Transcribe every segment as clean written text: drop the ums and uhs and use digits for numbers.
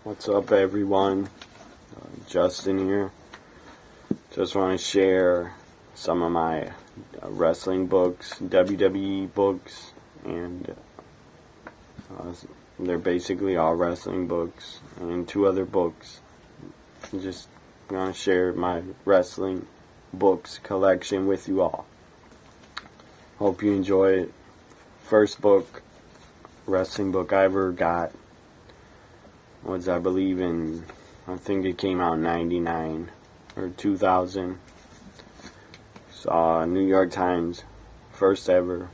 What's up, everyone? Justin here. Just want to share some of my wrestling books, WWE books, and they're basically all wrestling books, and two other books. Just want to share my wrestling books collection with you all. Hope you enjoy it. First book, wrestling book I ever got was, I think it came out in 99 or 2000. Saw New York Times, first ever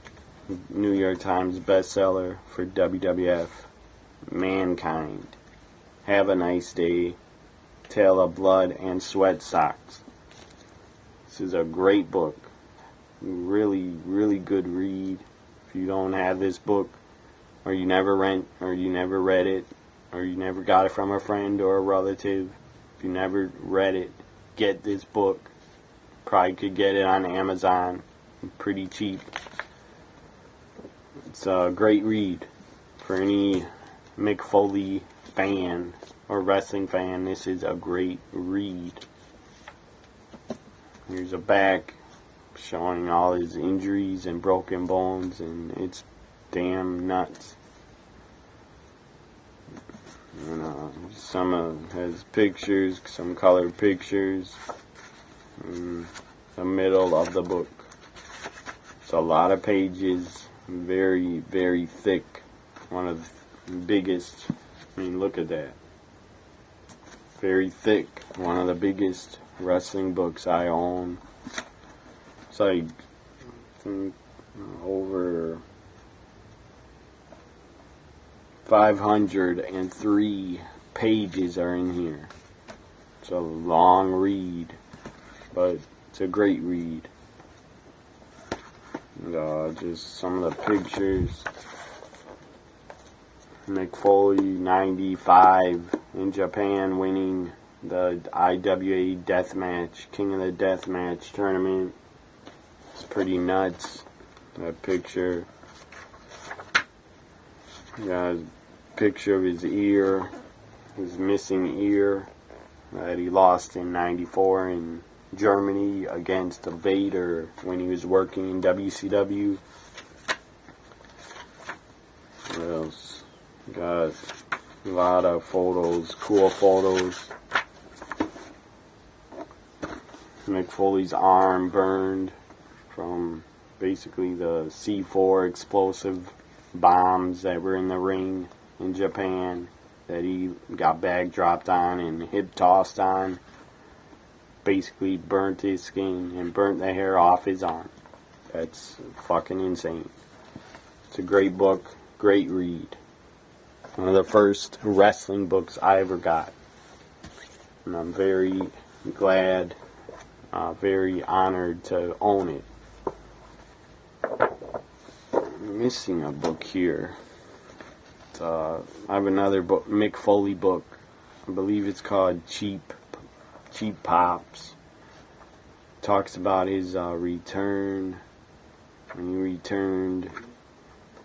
New York Times bestseller for WWF, Mankind. Have a Nice Day, Tale of Blood and Sweat Socks. This is a great book. Really, really good read. If you don't have this book, or you never read it, or you never got it from a friend or a relative, if you never read it, get this book. Probably could get it on Amazon, pretty cheap. It's a great read for any Mick Foley fan or wrestling fan. This is a great read. Here's a back showing all his injuries and broken bones, and it's damn nuts. And some has pictures, some colored pictures in the middle of the book. It's a lot of pages, very, very thick. One of the biggest, look at that. Very thick. One of the biggest wrestling books I own. It's like, I think, over 503 pages are in here. It's a long read, but it's a great read. And, just some of the pictures. Mick Foley, 95, in Japan, winning the IWA Deathmatch, King of the Deathmatch tournament. It's pretty nuts. That picture. Got a picture of his ear, his missing ear, that he lost in 94 in Germany against Vader when he was working in WCW. What else? Got a lot of photos, cool photos. Mick Foley's arm burned from basically the C4 explosive bombs that were in the ring in Japan that he got bag dropped on and hip tossed on. Basically burnt his skin and burnt the hair off his arm. That's fucking insane. It's a great book, great read. One of the first wrestling books I ever got. And I'm very glad, very honored to own it. I'm missing a book here. I have another book, Mick Foley book. I believe it's called Cheap Pops. Talks about his return, when he returned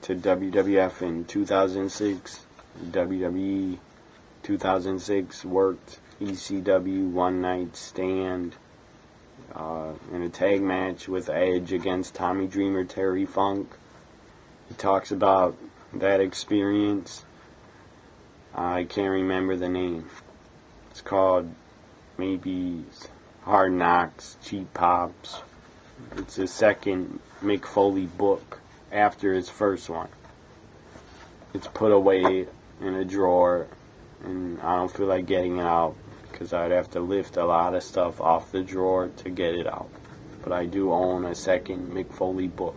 to WWF in 2006. WWE 2006, worked ECW One Night Stand in a tag match with Edge against Tommy Dreamer, Terry Funk. He talks about that experience. I can't remember the name. It's called maybe Hard Knocks, Cheap Pops. It's the second Mick Foley book after his first one. It's put away in a drawer, and I don't feel like getting it out because I'd have to lift a lot of stuff off the drawer to get it out. But I do own a second Mick Foley book.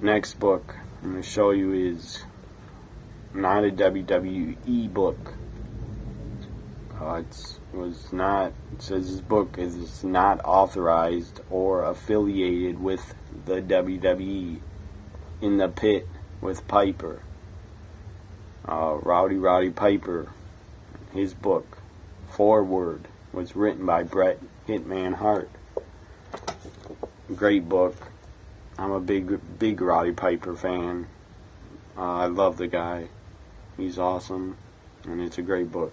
Next book I'm going to show you is not a WWE book. It says this book is not authorized or affiliated with the WWE. In the Pit with Piper. Rowdy Piper. His book, Forward, was written by Bret Hitman Hart. Great book. I'm a big Roddy Piper fan. I love the guy. He's awesome, and it's a great book.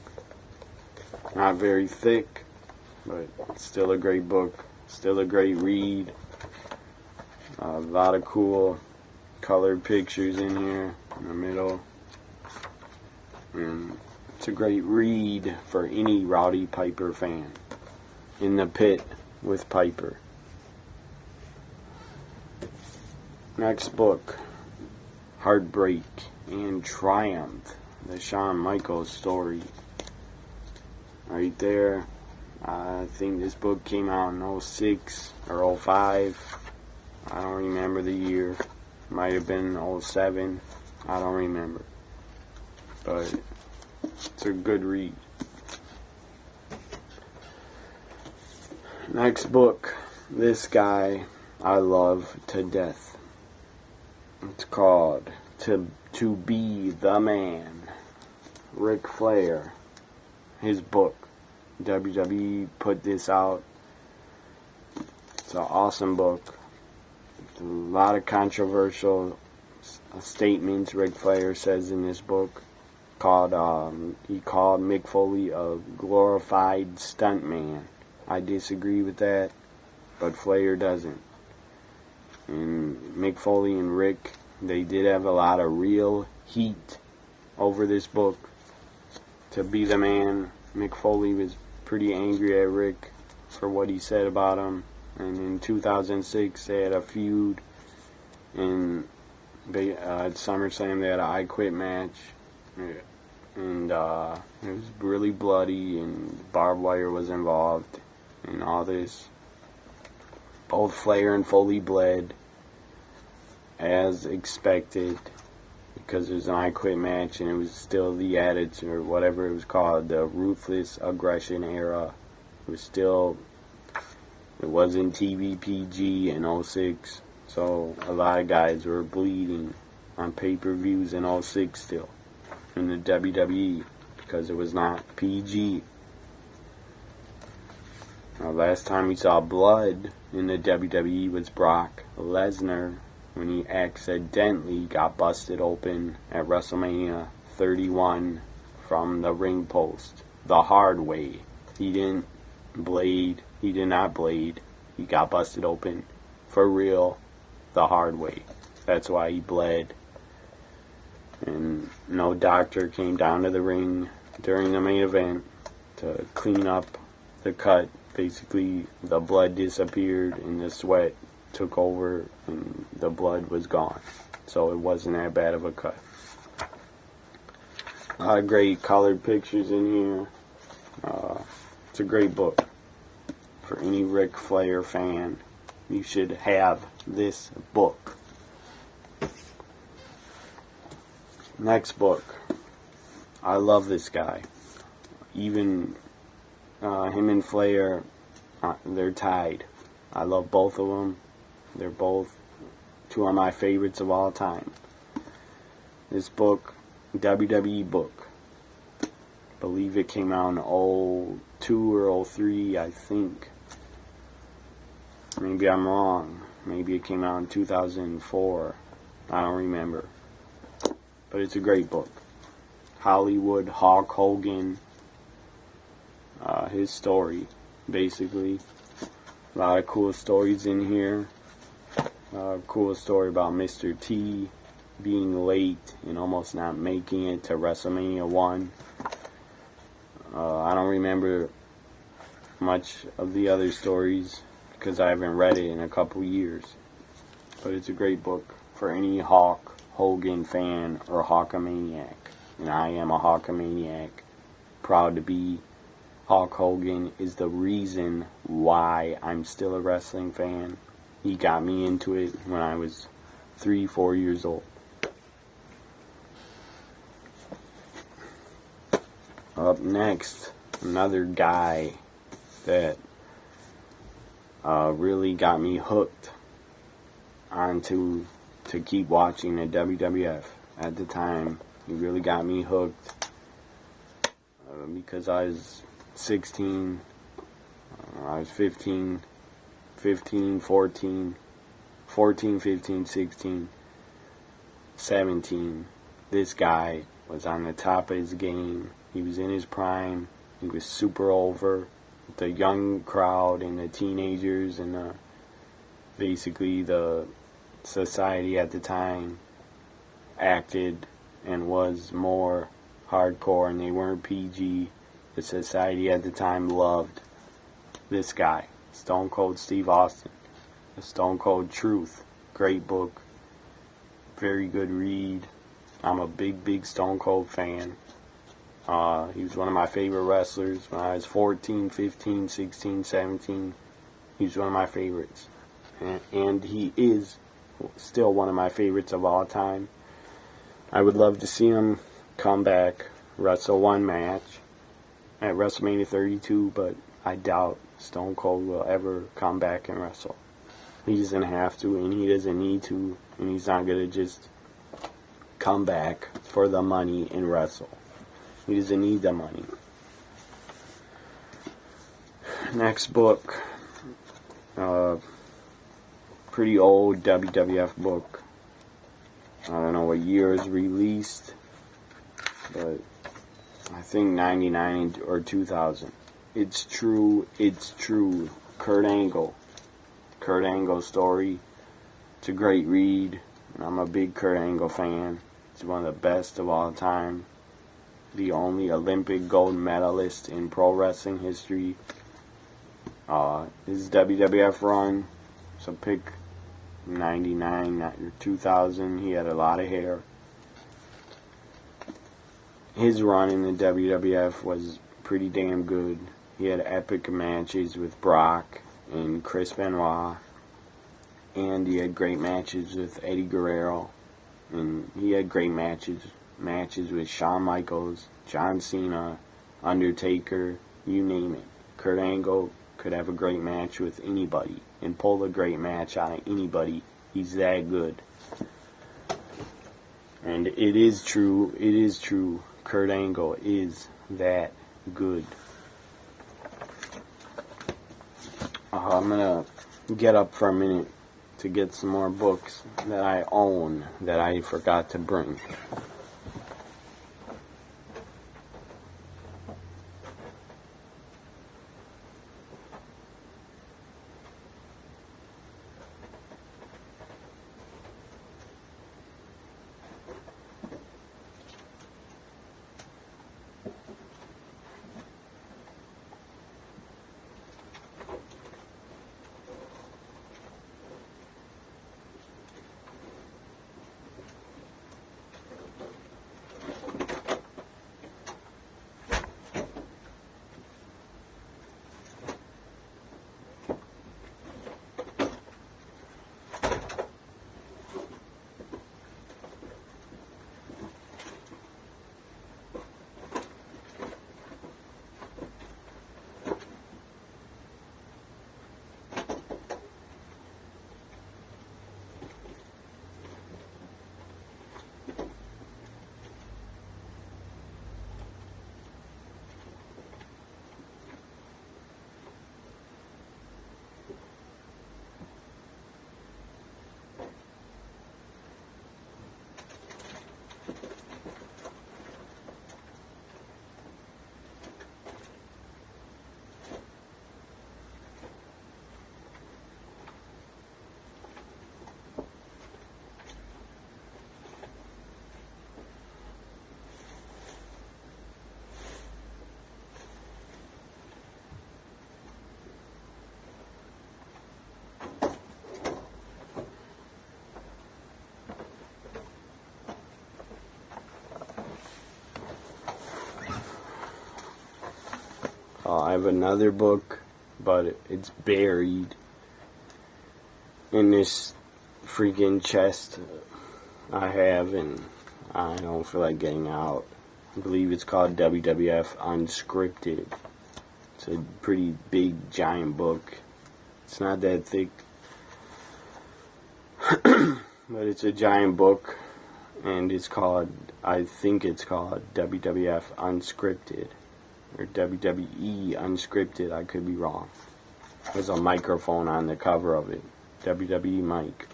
Not very thick, but still a great book. Still a great read. A lot of cool colored pictures in here in the middle. And it's a great read for any Roddy Piper fan. In the Pit with Piper. Next book, Heartbreak and Triumph, the Shawn Michaels story. Right there. I think this book came out in 06 or 05. I don't remember the year. Might have been 07. I don't remember. But it's a good read. Next book, this guy I love to death. It's called To Be the Man. Ric Flair. His book. WWE put this out. It's an awesome book. A lot of controversial statements Ric Flair says in this book. He called Mick Foley a glorified stuntman. I disagree with that, but Flair doesn't. And Mick Foley and Rick, they did have a lot of real heat over this book. To Be the Man, Mick Foley was pretty angry at Rick for what he said about him. And in 2006, they had a feud. And at SummerSlam, they had an I Quit match. And it was really bloody, and barbed wire was involved in all this. Both Flair and Foley bled, as expected, because it was an I Quit match, and it was still the Attitude, or whatever it was called, the Ruthless Aggression era. It wasn't TV PG in 06, so a lot of guys were bleeding on pay-per-views in 06 still, in the WWE, because it was not PG. Last time we saw blood in the WWE was Brock Lesnar, when he accidentally got busted open at WrestleMania 31 from the ring post the hard way. He did not blade. He got busted open for real the hard way. That's why he bled. And no doctor came down to the ring during the main event to clean up the cut. Basically, the blood disappeared and the sweat took over and the blood was gone. So it wasn't that bad of a cut. A lot of great colored pictures in here. It's a great book. For any Ric Flair fan, you should have this book. Next book. I love this guy. Even him and Flair, they're tied. I love both of them. They're both two of my favorites of all time. This book, WWE book, I believe it came out in 02 or 03, I think. Maybe I'm wrong. Maybe it came out in 2004. I don't remember. But it's a great book. Hollywood Hulk Hogan. His story, basically. A lot of cool stories in here. Cool story about Mr. T being late and almost not making it to WrestleMania 1. I don't remember much of the other stories because I haven't read it in a couple years. But it's a great book for any Hulk Hogan fan or Hulkamaniac. And I am a Hulkamaniac. Proud to be. Hulk Hogan is the reason why I'm still a wrestling fan. He got me into it when I was 3-4 years old. Up next, another guy that really got me hooked onto to keep watching the WWF. At the time, he really got me hooked because I was 16, I was 15, 14, 15, 16, 17. This guy was on the top of his game. He was in his prime. He was super over. The young crowd and the teenagers and basically the society at the time acted and was more hardcore, and they weren't PG. The society at the time loved this guy, Stone Cold Steve Austin. The Stone Cold Truth. Great book. Very good read. I'm a big Stone Cold fan. He was one of my favorite wrestlers when I was 14, 15, 16, 17. He was one of my favorites. And he is still one of my favorites of all time. I would love to see him come back, wrestle one match at WrestleMania 32, but I doubt Stone Cold will ever come back and wrestle. He doesn't have to, and he doesn't need to, and he's not going to just come back for the money and wrestle. He doesn't need the money. Next book, pretty old WWF book. I don't know what year it was released, but I think 99 or 2000. It's true. Kurt Angle. Kurt Angle story. It's a great read. I'm a big Kurt Angle fan. He's one of the best of all time. The only Olympic gold medalist in pro wrestling history. His WWF run, so pick 99, not your 2000. He had a lot of hair. His run in the WWF was pretty damn good. He had epic matches with Brock and Chris Benoit. And he had great matches with Eddie Guerrero. And he had great matches with Shawn Michaels, John Cena, Undertaker, you name it. Kurt Angle could have a great match with anybody and pull a great match out of anybody. He's that good. And it is true, Kurt Angle is that good. I'm gonna get up for a minute to get some more books that I own that I forgot to bring. I have another book, but it's buried in this freaking chest I have, and I don't feel like getting out. I believe it's called WWF Unscripted. It's a pretty big, giant book. It's not that thick, but it's a giant book, and it's called, I think it's called WWF Unscripted. Or WWE Unscripted, I could be wrong. There's a microphone on the cover of it. WWE mic.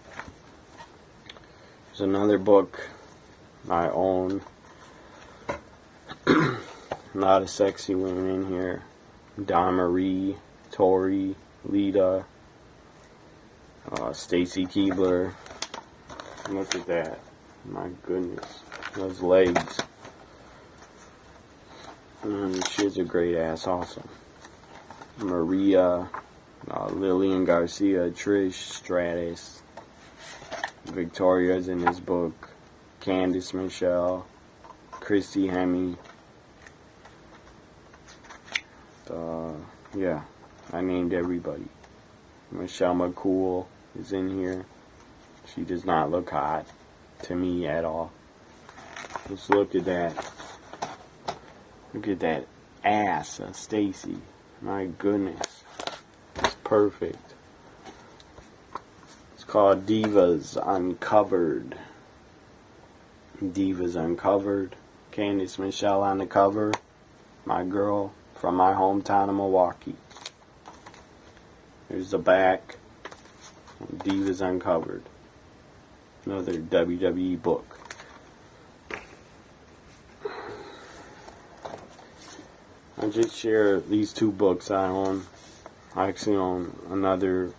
There's another book I own. A lot of sexy women in here. Dawn Marie, Tori, Lita, Stacy Keibler. Look at that. My goodness. Those legs. And she's a great ass also. Maria, Lillian Garcia, Trish Stratus, Victoria's in this book, Candice Michelle, Christy Hemme. Yeah, I named everybody. Michelle McCool is in here. She does not look hot to me at all. Let's look at that. Look at that ass of Stacy. My goodness. It's perfect. It's called Divas Uncovered. Divas Uncovered. Candice Michelle on the cover. My girl from my hometown of Milwaukee. Here's the back. Divas Uncovered. Another WWE book. I just share these two books I own. I actually own another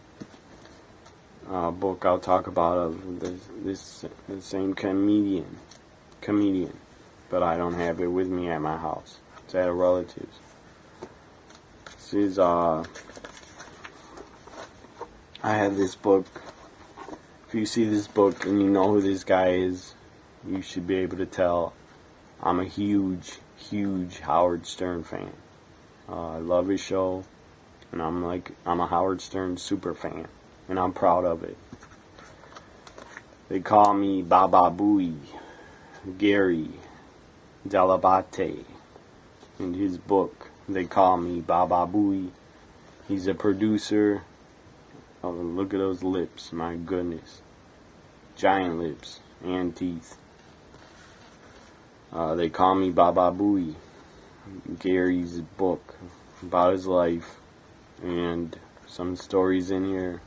book I'll talk about of the same comedian, but I don't have it with me at my house. It's at a relative's. This is I have this book. If you see this book and you know who this guy is, you should be able to tell I'm a huge Howard Stern fan. I love his show, and I'm a Howard Stern super fan, and I'm proud of it. They call me Baba Booey, Gary Delabate. In his book, they call me Baba Booey. He's a producer. Oh, look at those lips, my goodness. Giant lips and teeth. They call me Baba Booey. Gary's book about his life and some stories in here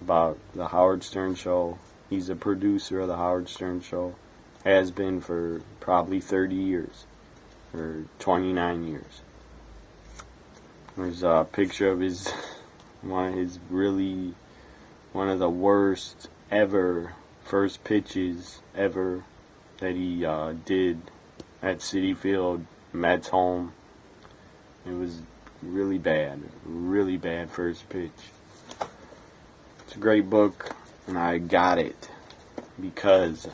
about the Howard Stern Show. He's a producer of the Howard Stern Show. Has been for probably 30 years or 29 years. There's a picture of his one of the worst ever first pitches ever that he did at Citi Field, Mets home. It was really bad first pitch. It's a great book, and I got it because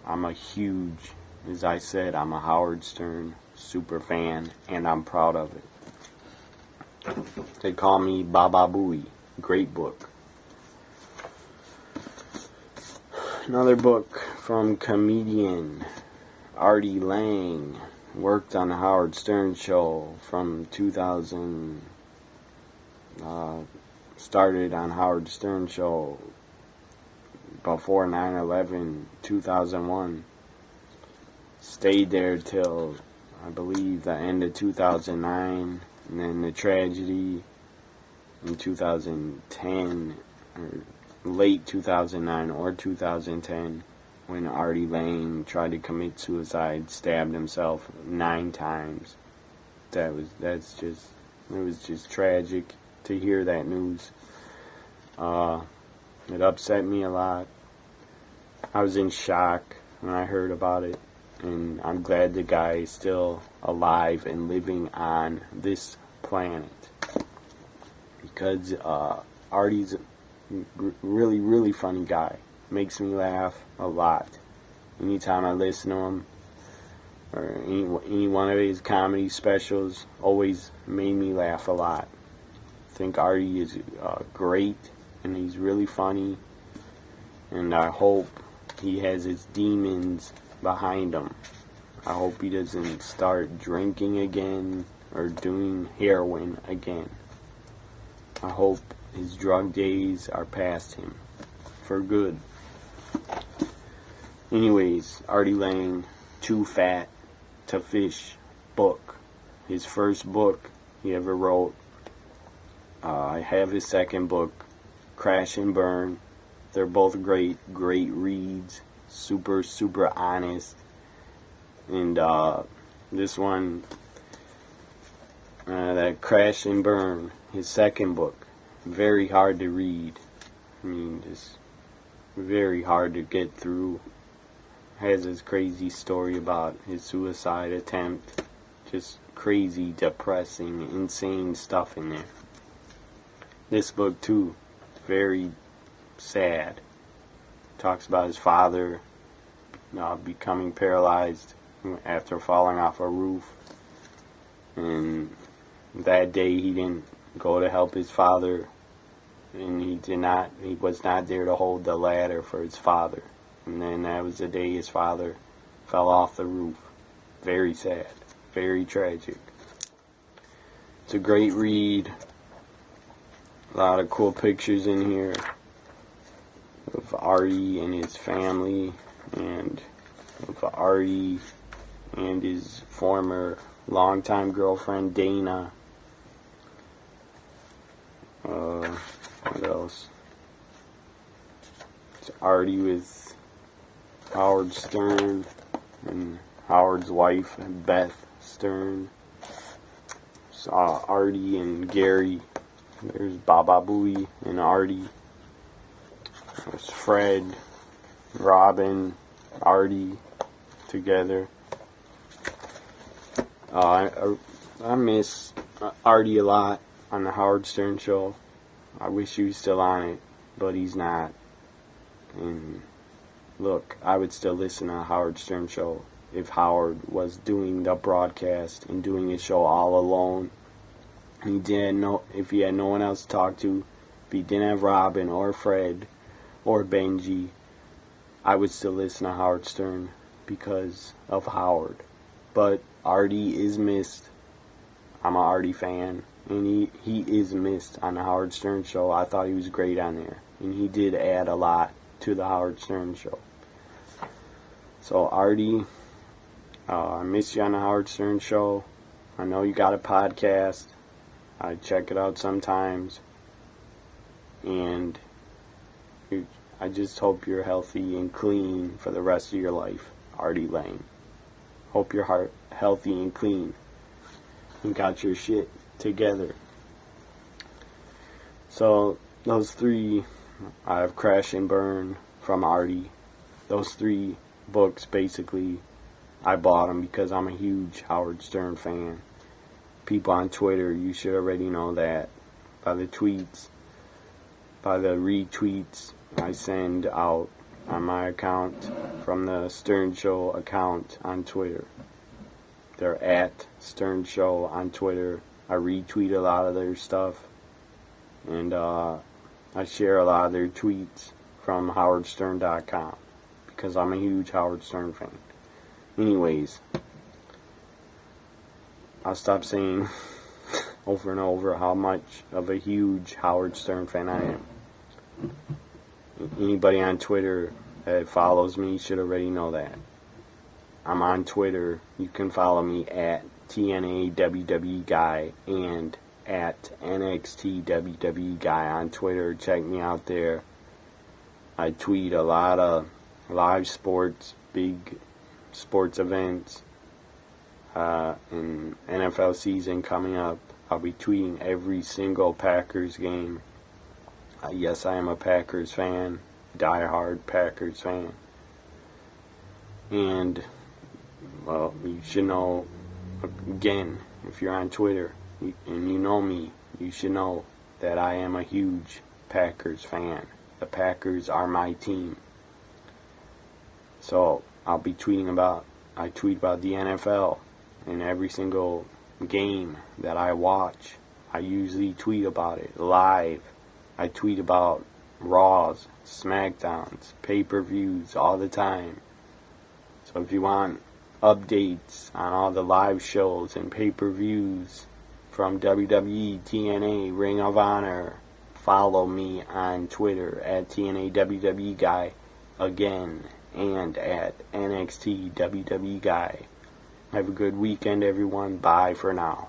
I'm a huge, as I said, I'm a Howard Stern super fan, and I'm proud of it. They call me Baba Booey. Great book. Another book from comedian Artie Lang. Worked on the Howard Stern Show from 2000. Started on Howard Stern Show before 9/11, 2001. Stayed there till, I believe, the end of 2009. And then the tragedy in 2010, or late 2009 or 2010, when Artie Lang tried to commit suicide, stabbed himself 9 times. It was just tragic to hear that news. It upset me a lot. I was in shock when I heard about it, and I'm glad the guy is still alive and living on this planet, because Artie's a really funny guy. Makes me laugh a lot. Anytime I listen to him, or any one of his comedy specials, always made me laugh a lot. I think Artie is great, and he's really funny, and I hope he has his demons behind him. I hope he doesn't start drinking again or doing heroin again. I hope his drug days are past him for good. Anyways, Artie Lang, Too Fat to Fish book. His first book he ever wrote. I have his second book, Crash and Burn. They're both great reads. Super honest. And this one, that Crash and Burn, his second book. Very hard to read. I mean, just very hard to get through. Has this crazy story about his suicide attempt. Just crazy, depressing, insane stuff in there. This book too, very sad. Talks about his father becoming paralyzed after falling off a roof. And that day he didn't go to help his father, and he was not there to hold the ladder for his father. And then that was the day his father fell off the roof. Very sad, very tragic. It's a great read. A lot of cool pictures in here of Artie and his family, and of Artie and his former longtime girlfriend Dana. What else? It's Artie with Howard Stern and Howard's wife Beth Stern. Artie and Gary. There's Baba Booey and Artie. There's Fred, Robin, Artie together. I miss Artie a lot on the Howard Stern show. I wish he was still on it, but he's not. And look, I would still listen to Howard Stern show if Howard was doing the broadcast and doing his show all alone. If he had no one else to talk to, if he didn't have Robin or Fred or Benji, I would still listen to Howard Stern because of Howard. But Artie is missed. I'm an Artie fan, and he is missed on the Howard Stern show. I thought he was great on there, and he did add a lot to the Howard Stern show. So Artie, I miss you on the Howard Stern show. I know you got a podcast. I check it out sometimes, and I just hope you're healthy and clean for the rest of your life, Artie Lang. Hope you're healthy and clean and got your shit together. So those three, I have Crash and Burn from Artie. Those three books, basically, I bought them because I'm a huge Howard Stern fan. People on Twitter, you should already know that by the tweets, by the retweets I send out on my account from the Stern Show account on Twitter. They're at Stern Show on Twitter. I retweet a lot of their stuff, and I share a lot of their tweets from howardstern.com because I'm a huge Howard Stern fan. Anyways, I'll stop saying over and over how much of a huge Howard Stern fan I am. Anybody on Twitter that follows me should already know that. I'm on Twitter. You can follow me at TNAWW Guy and at NXTWW Guy on Twitter. Check me out there. I tweet a lot of live sports, big sports events. In NFL season coming up, I'll be tweeting every single Packers game. Yes, I am a Packers fan, die-hard Packers fan. And, well, you should know, again, if you're on Twitter and you know me, you should know that I am a huge Packers fan. The Packers are my team. So, I tweet about the NFL. In every single game that I watch, I usually tweet about it live. I tweet about Raws, SmackDowns, pay-per-views all the time. So if you want updates on all the live shows and pay-per-views from WWE, TNA, Ring of Honor, follow me on Twitter at TNAWW Guy again and at NXTWW Guy. Have a good weekend, everyone. Bye for now.